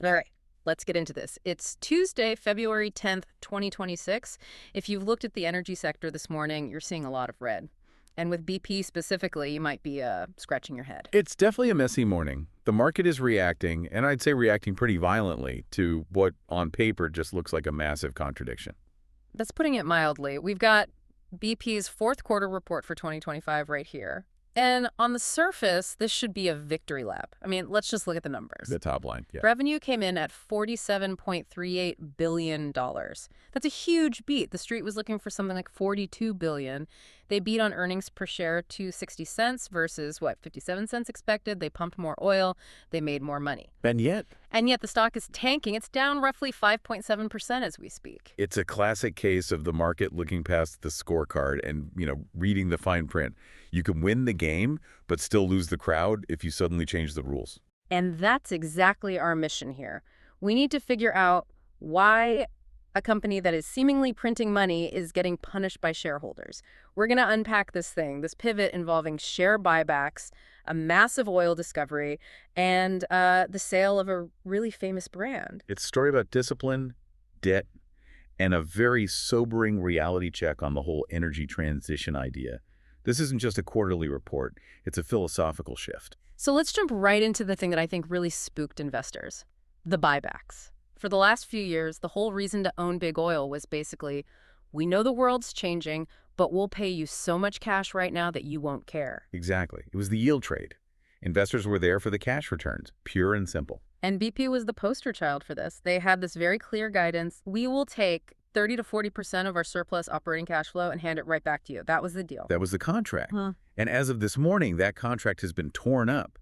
All right, let's get into this. It's Tuesday, February 10th, 2026. If you've looked at the energy sector this morning, you're seeing a lot of red. And with BP specifically, you might be scratching your head. It's definitely a messy morning. The market is reacting, and I'd say reacting pretty violently to what on paper just looks like a massive contradiction. That's putting it mildly. We've got BP's fourth quarter report for 2025 right here. And on the surface, this should be a victory lap. I mean, let's just look at the numbers. The top line, yeah. Revenue came in at $47.38 billion. That's a huge beat. The street was looking for something like $42 billion. They beat on earnings per share to 60 cents versus, 57 cents expected. They pumped more oil. They made more money. And yet the stock is tanking. It's down roughly 5.7% as we speak. it's a classic case of the market looking past the scorecard and, reading the fine print. You can win the game, but still lose the crowd if you suddenly change the rules. And that's exactly our mission here. We need to figure out why a company that is seemingly printing money is getting punished by shareholders. We're going to unpack this pivot involving share buybacks, a massive oil discovery, and the sale of a really famous brand. It's a story about discipline, debt, and a very sobering reality check on the whole energy transition idea. This isn't just a quarterly report. It's a philosophical shift. So let's jump right into the thing that I think really spooked investors, the buybacks. For the last few years, the whole reason to own big oil was basically, we know the world's changing, but we'll pay you so much cash right now that you won't care. Exactly. It was the yield trade. Investors were there for the cash returns, pure and simple. And BP was the poster child for this. They had this very clear guidance. We will take 30 to 40% of our surplus operating cash flow and hand it right back to you. That was the deal. That was the contract. Huh. And as of this morning, that contract has been torn up.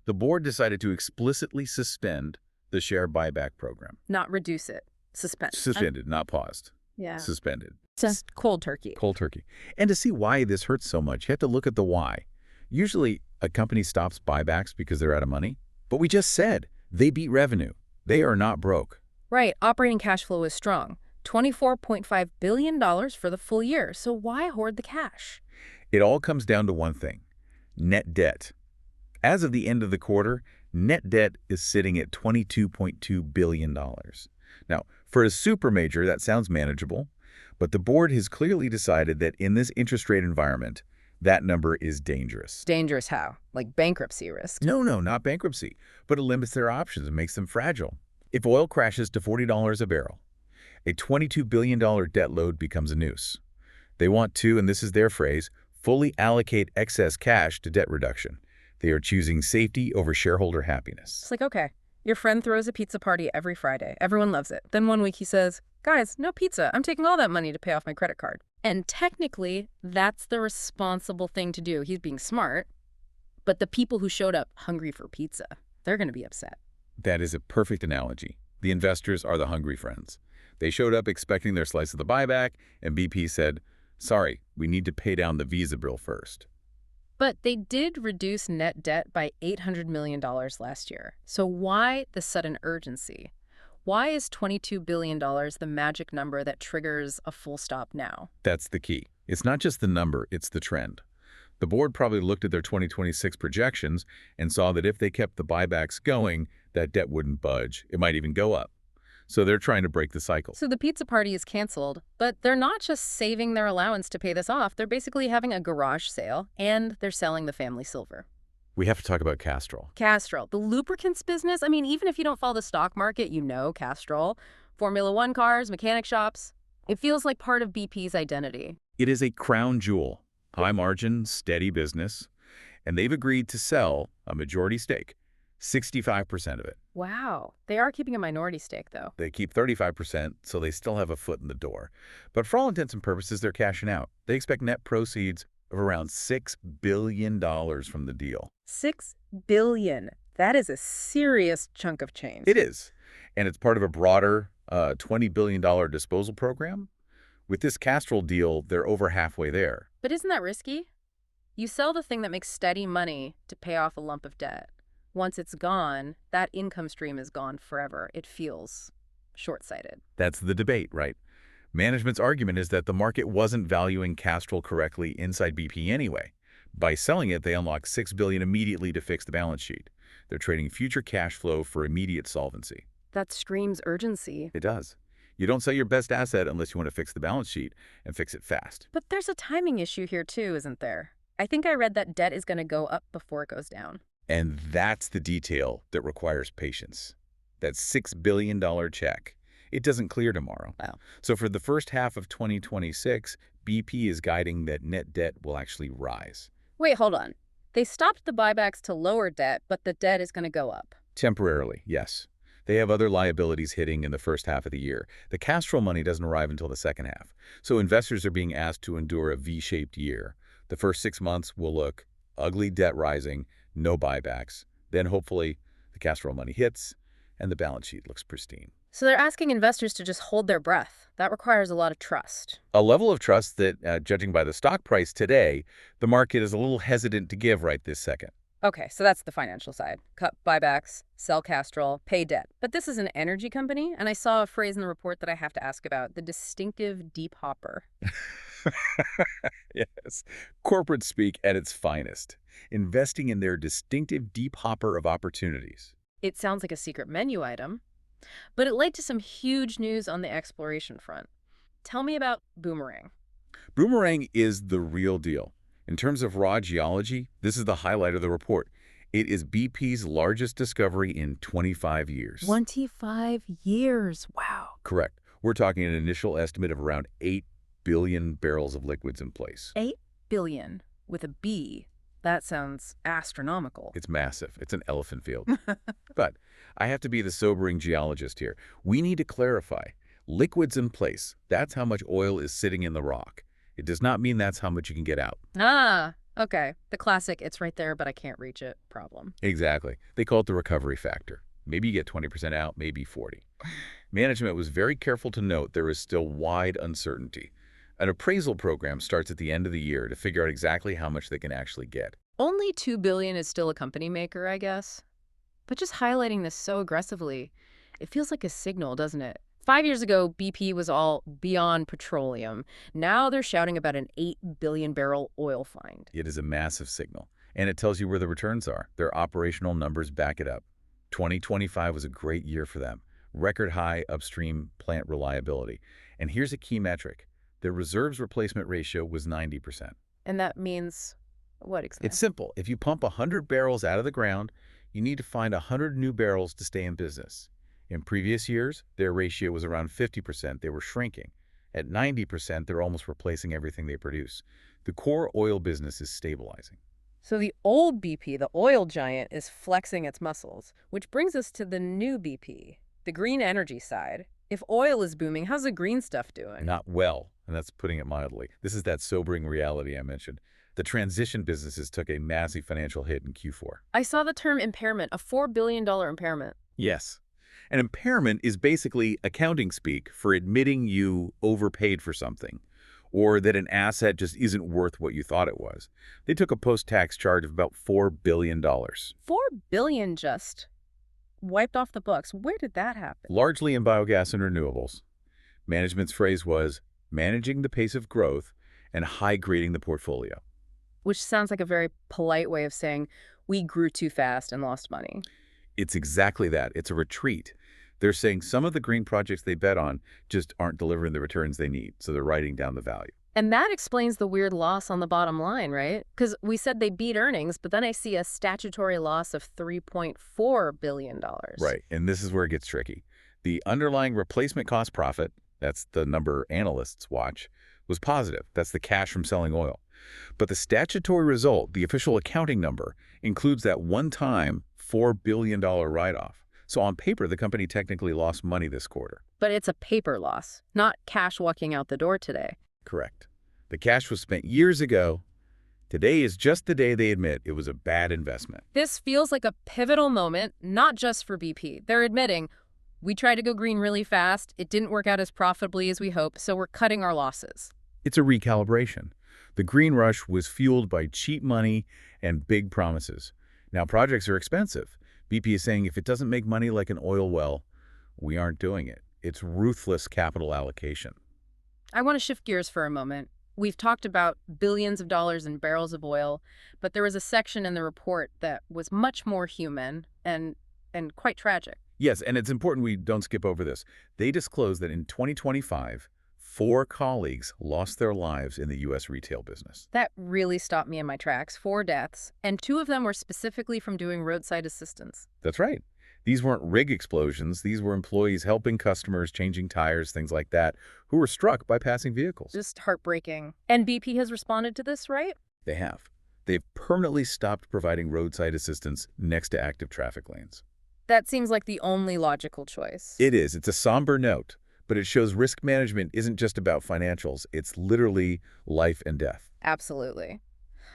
The board decided to explicitly suspend the share buyback program. Not reduce it. Suspend. Suspended, not paused. Yeah. Suspended. Just cold turkey. Cold turkey. And to see why this hurts so much, you have to look at the why. Usually, a company stops buybacks because they're out of money. But we just said they beat revenue. They are not broke. Right. Operating cash flow is strong. $24.5 billion for the full year. So why hoard the cash? It all comes down to one thing: net debt. As of the end of the quarter, net debt is sitting at $22.2 billion. Now, for a super major, that sounds manageable, but the board has clearly decided that in this interest rate environment, that number is dangerous. Dangerous how? Like bankruptcy risk? No, not bankruptcy, but it limits their options and makes them fragile. If oil crashes to $40 a barrel, a $22 billion debt load becomes a noose. They want to, and this is their phrase, fully allocate excess cash to debt reduction. They are choosing safety over shareholder happiness. It's like, okay, your friend throws a pizza party every Friday. Everyone loves it. Then one week he says, guys, no pizza. I'm taking all that money to pay off my credit card. And technically, that's the responsible thing to do. He's being smart. But the people who showed up hungry for pizza, they're going to be upset. That is a perfect analogy. The investors are the hungry friends. They showed up expecting their slice of the buyback, and BP said, sorry, we need to pay down the Visa bill first. But they did reduce net debt by $800 million last year. So why the sudden urgency? Why is $22 billion the magic number that triggers a full stop now? That's the key. It's not just the number, it's the trend. The board probably looked at their 2026 projections and saw that if they kept the buybacks going, that debt wouldn't budge. It might even go up. So they're trying to break the cycle. So the pizza party is canceled, but they're not just saving their allowance to pay this off. They're basically having a garage sale, and they're selling the family silver. We have to talk about Castrol. Castrol, the lubricants business. I mean, even if you don't follow the stock market, you know Castrol. Formula One cars, mechanic shops. It feels like part of BP's identity. It is a crown jewel, high margin, steady business, and they've agreed to sell a majority stake, 65% of it. Wow. They are keeping a minority stake, though. They keep 35%, so they still have a foot in the door. But for all intents and purposes, they're cashing out. They expect net proceeds of around $6 billion from the deal. $6 billion. That is a serious chunk of change. It is. And it's part of a broader $20 billion disposal program. With this Castrol deal, they're over halfway there. But isn't that risky? You sell the thing that makes steady money to pay off a lump of debt. Once it's gone, that income stream is gone forever. It feels short-sighted. That's the debate, right? Management's argument is that the market wasn't valuing Castrol correctly inside BP anyway. By selling it, they unlock $6 billion immediately to fix the balance sheet. They're trading future cash flow for immediate solvency. That screams urgency. It does. You don't sell your best asset unless you want to fix the balance sheet and fix it fast. But there's a timing issue here too, isn't there? I think I read that debt is going to go up before it goes down. And that's the detail that requires patience. That $6 billion check, it doesn't clear tomorrow. Wow. So for the first half of 2026, BP is guiding that net debt will actually rise. Wait, hold on. They stopped the buybacks to lower debt, but the debt is going to go up. Temporarily, yes. They have other liabilities hitting in the first half of the year. The Castrol money doesn't arrive until the second half. So investors are being asked to endure a V-shaped year. The first 6 months will look ugly, debt rising, no buybacks. Then hopefully the Castrol money hits and the balance sheet looks pristine. So they're asking investors to just hold their breath. That requires a lot of trust. A level of trust that, judging by the stock price today, the market is a little hesitant to give right this second. Okay, so that's the financial side. Cut buybacks, sell Castrol, pay debt. But this is an energy company, and I saw a phrase in the report that I have to ask about, the distinctive deep hopper. Yes, corporate speak at its finest, investing in their distinctive deep hopper of opportunities. It sounds like a secret menu item, but it led to some huge news on the exploration front. Tell me about Bumerangue. Bumerangue is the real deal. In terms of raw geology, this is the highlight of the report. It is BP's largest discovery in 25 years. 25 years. Wow. Correct. We're talking an initial estimate of around 8 billion barrels of liquids in place. 8 billion with a B. That sounds astronomical. It's massive. It's an elephant field. But I have to be the sobering geologist here. We need to clarify. Liquids in place. That's how much oil is sitting in the rock. It does not mean that's how much you can get out. Ah, okay. The classic, it's right there, but I can't reach it problem. Exactly. They call it the recovery factor. Maybe you get 20% out, maybe 40. Management was very careful to note there is still wide uncertainty. An appraisal program starts at the end of the year to figure out exactly how much they can actually get. Only 2 billion is still a company maker, I guess. But just highlighting this so aggressively, it feels like a signal, doesn't it? 5 years ago, BP was all beyond petroleum. Now they're shouting about an 8 billion barrel oil find. It is a massive signal, and it tells you where the returns are. Their operational numbers back it up. 2025 was a great year for them. Record high upstream plant reliability. And here's a key metric. Their reserves replacement ratio was 90%. And that means what exactly? It's simple. If you pump 100 barrels out of the ground, you need to find 100 new barrels to stay in business. In previous years, their ratio was around 50%. They were shrinking. At 90%, they're almost replacing everything they produce. The core oil business is stabilizing. So the old BP, the oil giant, is flexing its muscles, which brings us to the new BP, the green energy side. If oil is booming, how's the green stuff doing? Not well, and that's putting it mildly. This is that sobering reality I mentioned. The transition businesses took a massive financial hit in Q4. I saw the term impairment, a $4 billion impairment. Yes. An impairment is basically accounting speak for admitting you overpaid for something, or that an asset just isn't worth what you thought it was. They took a post-tax charge of about $4 billion. 4 billion just wiped off the books. Where did that happen? Largely in biogas and renewables. Management's phrase was managing the pace of growth and high-grading the portfolio. Which sounds like a very polite way of saying we grew too fast and lost money. It's exactly that. It's a retreat. They're saying some of the green projects they bet on just aren't delivering the returns they need, so they're writing down the value. And that explains the weird loss on the bottom line, right? Because we said they beat earnings, but then I see a statutory loss of $3.4 billion. Right, and this is where it gets tricky. The underlying replacement cost profit, that's the number analysts watch, was positive. That's the cash from selling oil. But the statutory result, the official accounting number, includes that one-time $4 billion write-off. So on paper, the company technically lost money this quarter. But it's a paper loss, not cash walking out the door today. Correct. The cash was spent years ago. Today is just the day they admit it was a bad investment. This feels like a pivotal moment, not just for BP. They're admitting, we tried to go green really fast. It didn't work out as profitably as we hoped, so we're cutting our losses. It's a recalibration. The green rush was fueled by cheap money and big promises. Now, projects are expensive. BP is saying if it doesn't make money like an oil well, we aren't doing it. It's ruthless capital allocation. I want to shift gears for a moment. We've talked about billions of dollars in barrels of oil, but there was a section in the report that was much more human and quite tragic. Yes, and it's important we don't skip over this. They disclosed that in 2025, 4 colleagues lost their lives in the U.S. retail business. That really stopped me in my tracks. 4 deaths, and 2 of them were specifically from doing roadside assistance. That's right. These weren't rig explosions. These were employees helping customers, changing tires, things like that, who were struck by passing vehicles. Just heartbreaking. And BP has responded to this, right? They have. They've permanently stopped providing roadside assistance next to active traffic lanes. That seems like the only logical choice. It is. It's a somber note, but it shows risk management isn't just about financials. It's literally life and death. Absolutely.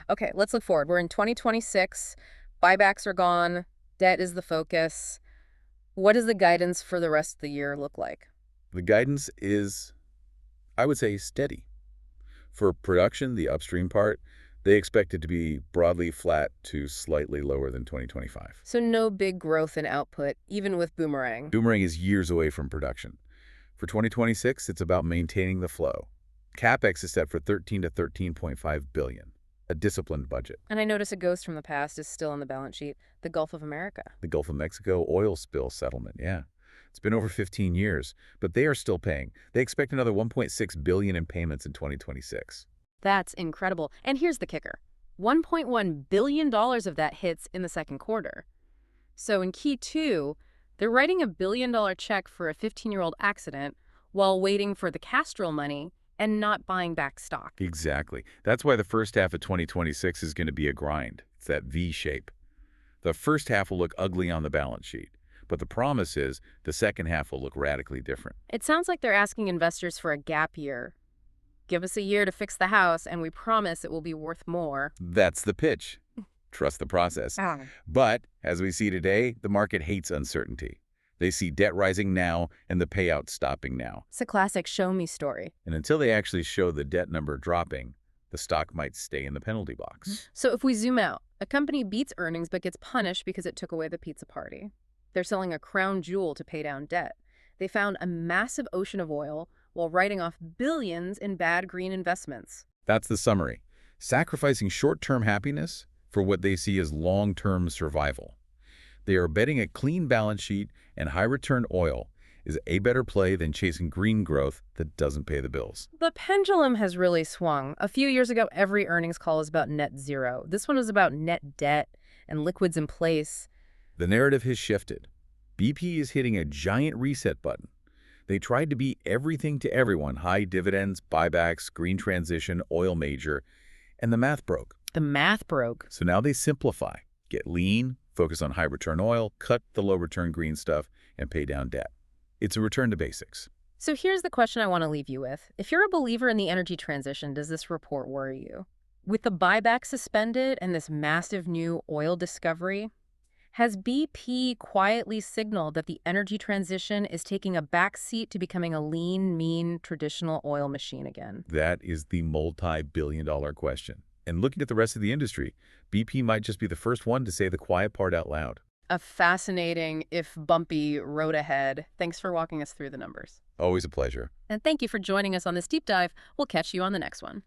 Okay, let's look forward. We're in 2026. Buybacks are gone. Debt is the focus. What does the guidance for the rest of the year look like? The guidance is, I would say, steady. For production, the upstream part, they expect it to be broadly flat to slightly lower than 2025. So no big growth in output, even with Bumerangue. Bumerangue is years away from production. For 2026, it's about maintaining the flow. CapEx is set for 13 to 13.5 billion, a disciplined budget. And I notice a ghost from the past is still on the balance sheet, the Gulf of America. The Gulf of Mexico oil spill settlement, yeah. It's been over 15 years, but they are still paying. They expect another 1.6 billion in payments in 2026. That's incredible. And here's the kicker. $1.1 billion of that hits in the second quarter. So in Q2, they're writing a $1 billion check for a 15-year-old accident while waiting for the Castrol money and not buying back stock. Exactly. That's why the first half of 2026 is going to be a grind. It's that V shape. The first half will look ugly on the balance sheet, but the promise is the second half will look radically different. It sounds like they're asking investors for a gap year. Give us a year to fix the house, and we promise it will be worth more. That's the pitch. Trust the process. But, as we see today, the market hates uncertainty. They see debt rising now and the payout stopping now. It's a classic show-me story. And until they actually show the debt number dropping, the stock might stay in the penalty box. So if we zoom out, a company beats earnings but gets punished because it took away the pizza party. They're selling a crown jewel to pay down debt. They found a massive ocean of oil while writing off billions in bad green investments. That's the summary. Sacrificing short-term happiness for what they see as long-term survival. They are betting a clean balance sheet and high-return oil is a better play than chasing green growth that doesn't pay the bills. The pendulum has really swung. A few years ago, every earnings call was about net zero. This one was about net debt and liquids in place. The narrative has shifted. BP is hitting a giant reset button. They tried to be everything to everyone, high dividends, buybacks, green transition, oil major, and the math broke. The math broke. So now they simplify, get lean, focus on high-return oil, cut the low-return green stuff, and pay down debt. It's a return to basics. So here's the question I want to leave you with. If you're a believer in the energy transition, does this report worry you? With the buyback suspended and this massive new oil discovery, has BP quietly signaled that the energy transition is taking a backseat to becoming a lean, mean, traditional oil machine again? That is the multi-billion-dollar question. And looking at the rest of the industry, BP might just be the first one to say the quiet part out loud. A fascinating, if bumpy, road ahead. Thanks for walking us through the numbers. Always a pleasure. And thank you for joining us on this deep dive. We'll catch you on the next one.